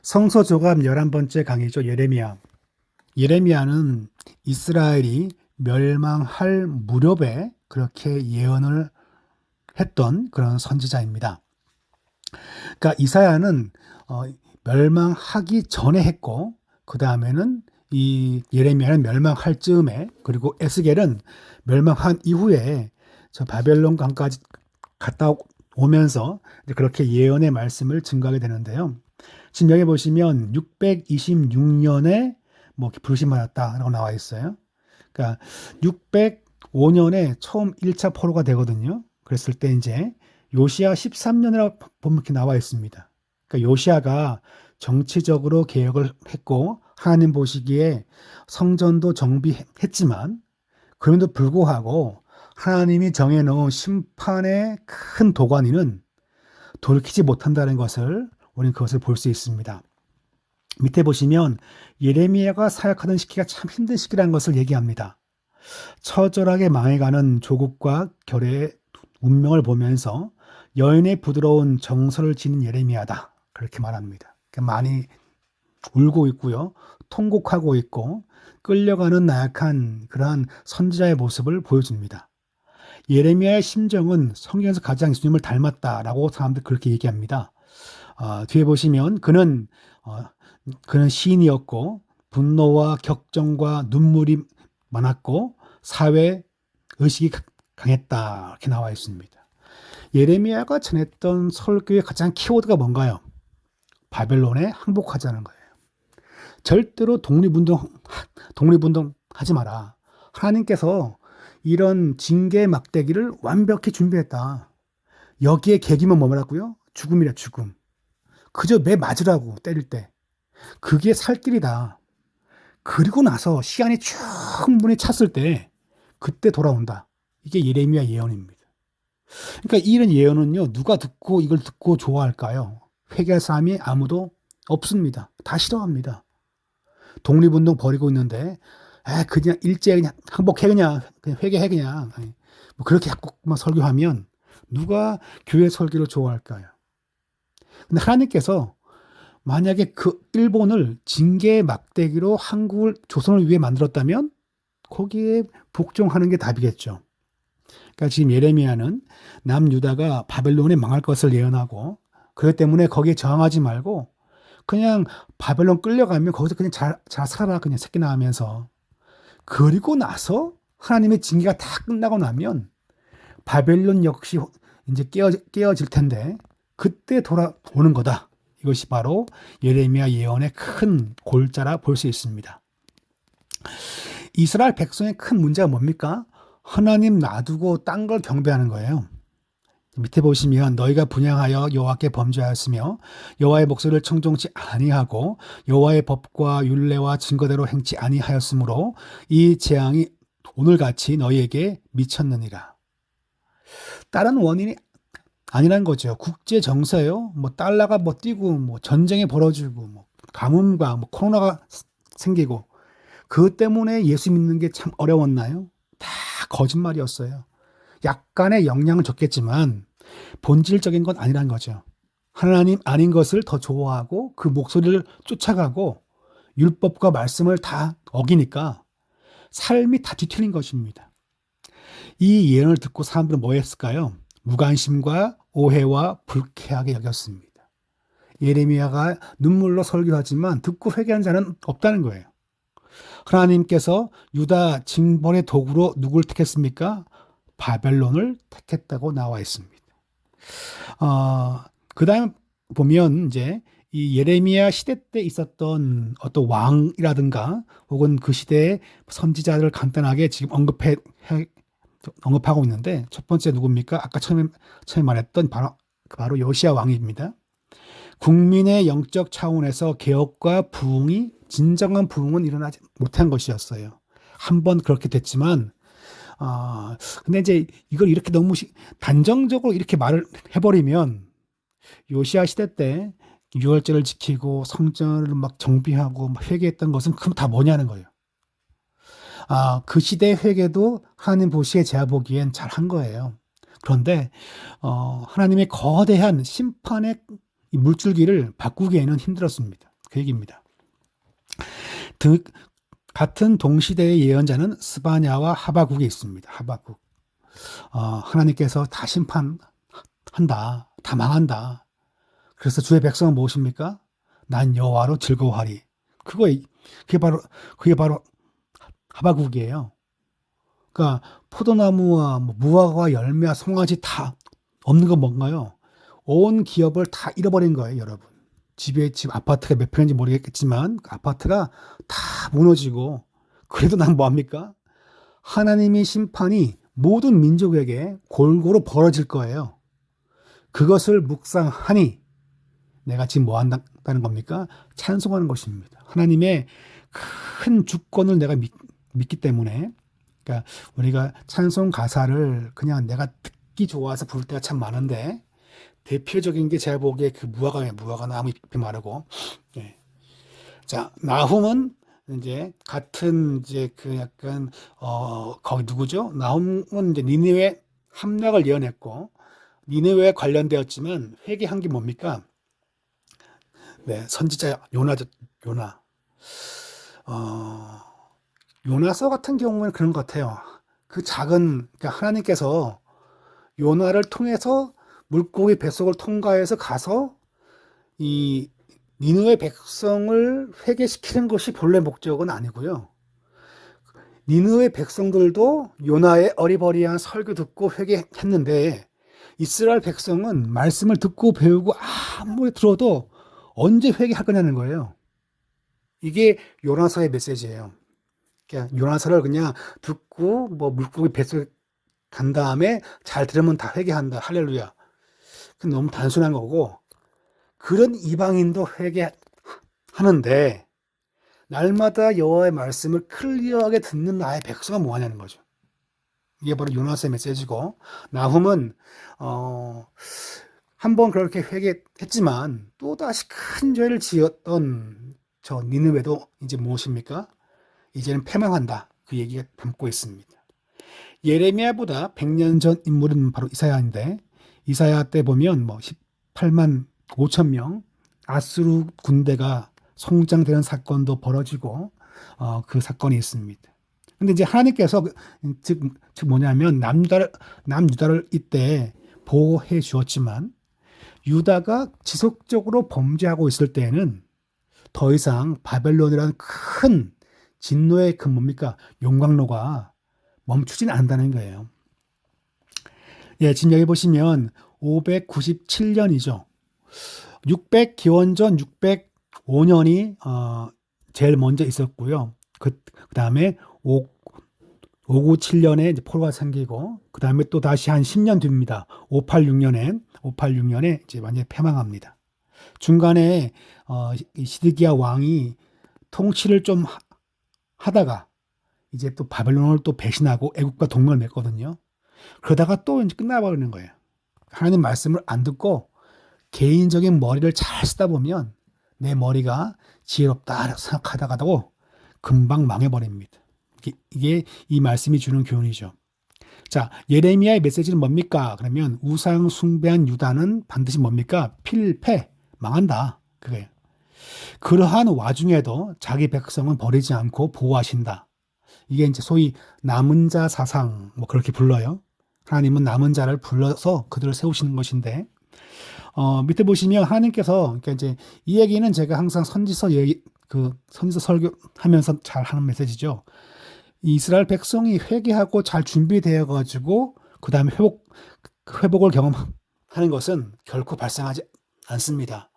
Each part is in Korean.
성서 조감 11번째 강의죠. 예레미야. 예레미야는 이스라엘이 멸망할 무렵에 그렇게 예언을 했던 그런 선지자입니다. 그러니까 이사야는 멸망하기 전에 했고, 그 다음에는 이 예레미야는 멸망할 즈음에, 그리고 에스겔은 멸망한 이후에 저 바벨론 강까지 갔다 오면서 그렇게 예언의 말씀을 증거하게 되는데요. 지금 여기 보시면 626년에 뭐 부르심 받았다라고 나와 있어요. 그러니까 605년에 처음 1차 포로가 되거든요. 그랬을 때 이제 요시야 13년이라고 보면 이렇게 나와 있습니다. 그러니까 요시야가 정치적으로 개혁을 했고 하나님 보시기에 성전도 정비했지만 그럼에도 불구하고 하나님이 정해놓은 심판의 큰 도가니는 돌이키지 못한다는 것을 우리는 그것을 볼 수 있습니다. 밑에 보시면 예레미야가 사역하던 시기가 참 힘든 시기라는 것을 얘기합니다. 처절하게 망해가는 조국과 결의 운명을 보면서 여인의 부드러운 정서를 지닌 예레미야다. 그렇게 말합니다. 많이 울고 있고요. 통곡하고 있고 끌려가는 나약한 그러한 선지자의 모습을 보여줍니다. 예레미야의 심정은 성경에서 가장 예수님을 닮았다라고 사람들 그렇게 얘기합니다. 뒤에 보시면 그는 시인이었고 분노와 격정과 눈물이 많았고 사회 의식이 강했다 이렇게 나와 있습니다. 예레미야가 전했던 설교의 가장 키워드가 뭔가요? 바벨론에 항복하자는 거예요. 절대로 독립운동 하지 마라. 하나님께서 이런 징계 막대기를 완벽히 준비했다. 여기에 계기면 뭐라고요? 죽음이라 죽음. 그저 매 맞으라고 때릴 때. 그게 살 길이다. 그리고 나서 시간이 충분히 찼을 때 그때 돌아온다. 이게 예레미야 예언입니다. 그러니까 이런 예언은요. 누가 듣고 이걸 듣고 좋아할까요? 회개할 사람이 아무도 없습니다. 다 싫어합니다. 독립운동 벌이고 있는데 그냥 일제 그냥 항복해 그냥 회개해 그냥 뭐 그렇게 자꾸만 설교하면 누가 교회 설교를 좋아할까요? 근데 하나님께서 만약에 그 일본을 징계의 막대기로 한국을 조선을 위해 만들었다면 거기에 복종하는 게 답이겠죠. 그러니까 지금 예레미야는 남유다가 바벨론에 망할 것을 예언하고 그렇기 때문에 거기에 저항하지 말고 그냥 바벨론 끌려가면 거기서 그냥 잘 살아라 그냥 새끼 낳으면서 그리고 나서 하나님의 징계가 다 끝나고 나면 바벨론 역시 이제 깨어질 텐데 그때 돌아오는 거다. 이것이 바로 예레미야 예언의 큰 골자라 볼 수 있습니다. 이스라엘 백성의 큰 문제가 뭡니까? 하나님 놔두고 딴 걸 경배하는 거예요. 밑에 보시면 너희가 분향하여 여호와께 범죄하였으며 여호와의 목소리를 청종치 아니하고 여호와의 법과 율례와 증거대로 행치 아니하였으므로 이 재앙이 오늘같이 너희에게 미쳤느니라. 다른 원인이 아니란 거죠. 국제 정세요. 뭐 달러가 뭐 뛰고 뭐 전쟁이 벌어지고 뭐 가뭄과 뭐 코로나가 생기고 그것 때문에 예수 믿는 게 참 어려웠나요? 다 거짓말이었어요. 약간의 영향은 줬겠지만 본질적인 건 아니란 거죠. 하나님 아닌 것을 더 좋아하고 그 목소리를 쫓아가고 율법과 말씀을 다 어기니까 삶이 다 뒤틀린 것입니다. 이 예언을 듣고 사람들은 뭐 했을까요? 무관심과 오해와 불쾌하게 여겼습니다. 예레미야가 눈물로 설교하지만 듣고 회개한 자는 없다는 거예요. 하나님께서 유다 징벌의 도구로 누굴 택했습니까? 바벨론을 택했다고 나와 있습니다. 그 다음 보면 이제 이 예레미야 시대 때 있었던 어떤 왕이라든가 혹은 그 시대의 선지자들을 간단하게 지금 언급하고 있는데 첫 번째 누굽니까? 아까 처음에 말했던 바로 요시야 왕입니다. 국민의 영적 차원에서 개혁과 부흥이 진정한 부흥은 일어나지 못한 것이었어요. 한번 그렇게 됐지만 근데 이제 이걸 이렇게 너무 단정적으로 이렇게 말을 해버리면 요시야 시대 때 유월절을 지키고 성전을 막 정비하고 막 회개했던 것은 그럼 다 뭐냐는 거예요. 그 시대의 회개도 하나님 보시기에 제가 보기엔 잘한 거예요. 그런데 하나님의 거대한 심판의 이 물줄기를 바꾸기에는 힘들었습니다. 그 얘기입니다. 드, 같은 동시대의 예언자는 스바냐와 하바국이 있습니다. 하바국. 하나님께서 다 심판한다. 다 망한다. 그래서 주의 백성은 무엇입니까? 난 여호와로 즐거워하리. 그게 바로 하바국이에요. 그러니까 포도나무와 무화과 열매와 송아지 다 없는 건 뭔가요? 온 기업을 다 잃어버린 거예요, 여러분. 집 아파트가 몇 평인지 모르겠지만 그 아파트가 다 무너지고 그래도 난 뭐합니까? 하나님의 심판이 모든 민족에게 골고루 벌어질 거예요. 그것을 묵상하니 내가 지금 뭐 한다는 겁니까? 찬송하는 것입니다. 하나님의 큰 주권을 내가 믿기 때문에 그러니까 우리가 찬송 가사를 그냥 내가 듣기 좋아서 부를 때가 참 많은데 대표적인 게 제가 보기에 그 무화과 나무 잎이 마르고 예. 자 나훔은 이제 같은 이제 그 약간 거기 누구죠? 나훔은 이제 니느웨 함락을 예언했고 니느웨에 관련되었지만 회개한 게 뭡니까? 네, 선지자 요나. 요나서 같은 경우는 그런 것 같아요. 그러니까 하나님께서 요나를 통해서 물고기 뱃속을 통과해서 가서 이 니느웨 백성을 회개시키는 것이 본래 목적은 아니고요. 니느웨 백성들도 요나의 어리버리한 설교 듣고 회개했는데 이스라엘 백성은 말씀을 듣고 배우고 아무리 들어도 언제 회개할 거냐는 거예요. 이게 요나서의 메시지예요. 그냥 요나서를 그냥 듣고 뭐 물고기 뱃속에 간 다음에 잘 들으면 다 회개한다. 할렐루야. 그건 너무 단순한 거고 그런 이방인도 회개하는데 날마다 여호와의 말씀을 클리어하게 듣는 나의 백성은 뭐하냐는 거죠. 이게 바로 요나서의 메시지고 나훔은 한번 그렇게 회개했지만 또다시 큰 죄를 지었던 저 니느웨도 이제 무엇입니까? 이제는 패망한다. 그 얘기가 담고 있습니다. 예레미야보다 100년 전 인물은 바로 이사야인데 이사야 때 보면 뭐 18만 5천 명 아수르 군대가 성장되는 사건도 벌어지고 그 사건이 있습니다. 근데 이제 하나님께서 즉 뭐냐면 남유다를 이때 보호해 주었지만 유다가 지속적으로 범죄하고 있을 때에는 더 이상 바벨론이라는 큰 진노의 그 뭡니까 용광로가 멈추진 않는다는 거예요. 예, 지금 여기 보시면 597년이죠. 600기원전 605년이 제일 먼저 있었고요. 그다음에 597년에 이제 포로가 생기고 그다음에 또 다시 한 10년 뒤입니다. 586년에 이제 완전히 패망합니다. 중간에 시드기야 왕이 통치를 좀 하다가 이제 또 바벨론을 또 배신하고 애국과 동맹을 맺거든요. 그러다가 또 이제 끝나버리는 거예요. 하나님 말씀을 안 듣고 개인적인 머리를 잘 쓰다 보면 내 머리가 지혜롭다 생각하다가도 금방 망해버립니다. 이게 이 말씀이 주는 교훈이죠. 자, 예레미야의 메시지는 뭡니까? 그러면 우상 숭배한 유다는 반드시 뭡니까? 필패, 망한다. 그거예요. 그러한 와중에도 자기 백성은 버리지 않고 보호하신다. 이게 이제 소위 남은 자 사상, 뭐 그렇게 불러요. 하나님은 남은 자를 불러서 그들을 세우시는 것인데, 밑에 보시면 하나님께서, 그러니까 이제 이 얘기는 제가 항상 선지서 설교하면서 잘 하는 메시지죠. 이스라엘 백성이 회개하고 잘 준비되어 가지고 그 다음에 회복을 경험하는 것은 결코 발생하지 않습니다.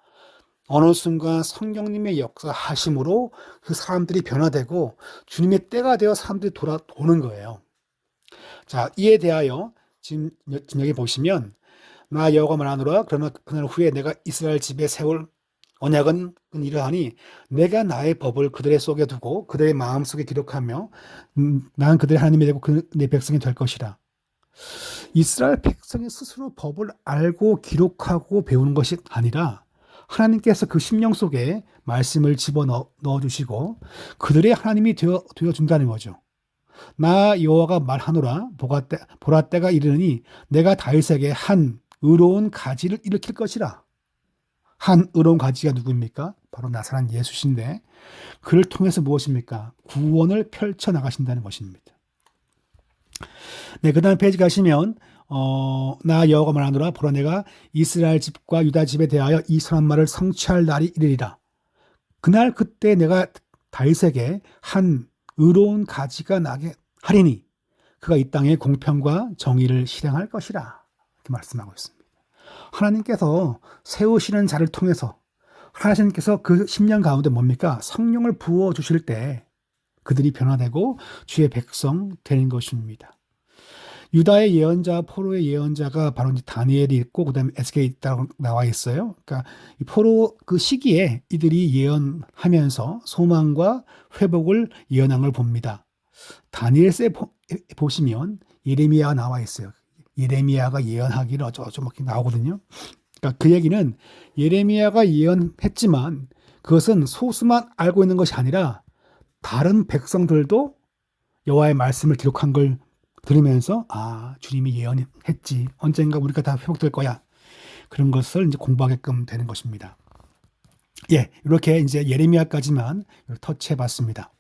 어느 순간 성령님의 역사하심으로 그 사람들이 변화되고 주님의 때가 되어 사람들이 돌아오는 거예요. 자, 이에 대하여 지금 여기 보시면 나 여호와가 말하노라 그러나 그날 후에 내가 이스라엘 집에 세울 언약은 이러하니 내가 나의 법을 그들의 속에 두고 그들의 마음속에 기록하며 난 그들의 하나님이 되고 내 백성이 될 것이라. 이스라엘 백성이 스스로 법을 알고 기록하고 배우는 것이 아니라 하나님께서 그 심령 속에 말씀을 집어넣어 주시고 그들의 하나님이 되어준다는 거죠. 나 여호와가 말하노라 보라 때가 이르니 내가 다윗에게 한 의로운 가지를 일으킬 것이라. 한 의로운 가지가 누구입니까? 바로 나사렛 예수신데 그를 통해서 무엇입니까? 구원을 펼쳐 나가신다는 것입니다. 네, 그 다음 페이지 가시면 나 여호와가 말하노라 보라 내가 이스라엘 집과 유다 집에 대하여 이 선한 말을 성취할 날이 이르리라. 그날 그때 내가 다윗에게 한 의로운 가지가 나게 하리니 그가 이 땅에 공평과 정의를 실행할 것이라. 이렇게 말씀하고 있습니다. 하나님께서 세우시는 자를 통해서 하나님께서 그 10년 가운데 뭡니까? 성령을 부어주실 때 그들이 변화되고 주의 백성 되는 것입니다. 유다의 예언자, 포로의 예언자가 바로 이제 다니엘이 있고, 그 다음에 에스겔이 있다고 나와 있어요. 그러니까 이 포로 그 시기에 이들이 예언하면서 소망과 회복을 예언한 걸 봅니다. 다니엘서에 보시면 예레미야가 나와 있어요. 예레미야가 예언하기를 어쩌고저쩌고 나오거든요. 그러니까 그 얘기는 예레미야가 예언했지만 그것은 소수만 알고 있는 것이 아니라 다른 백성들도 여호와의 말씀을 기록한 걸 들으면서 주님이 예언했지. 언젠가 우리가 다 회복될 거야. 그런 것을 이제 공부하게끔 되는 것입니다. 예, 이렇게 이제 예레미야까지만 터치해 봤습니다.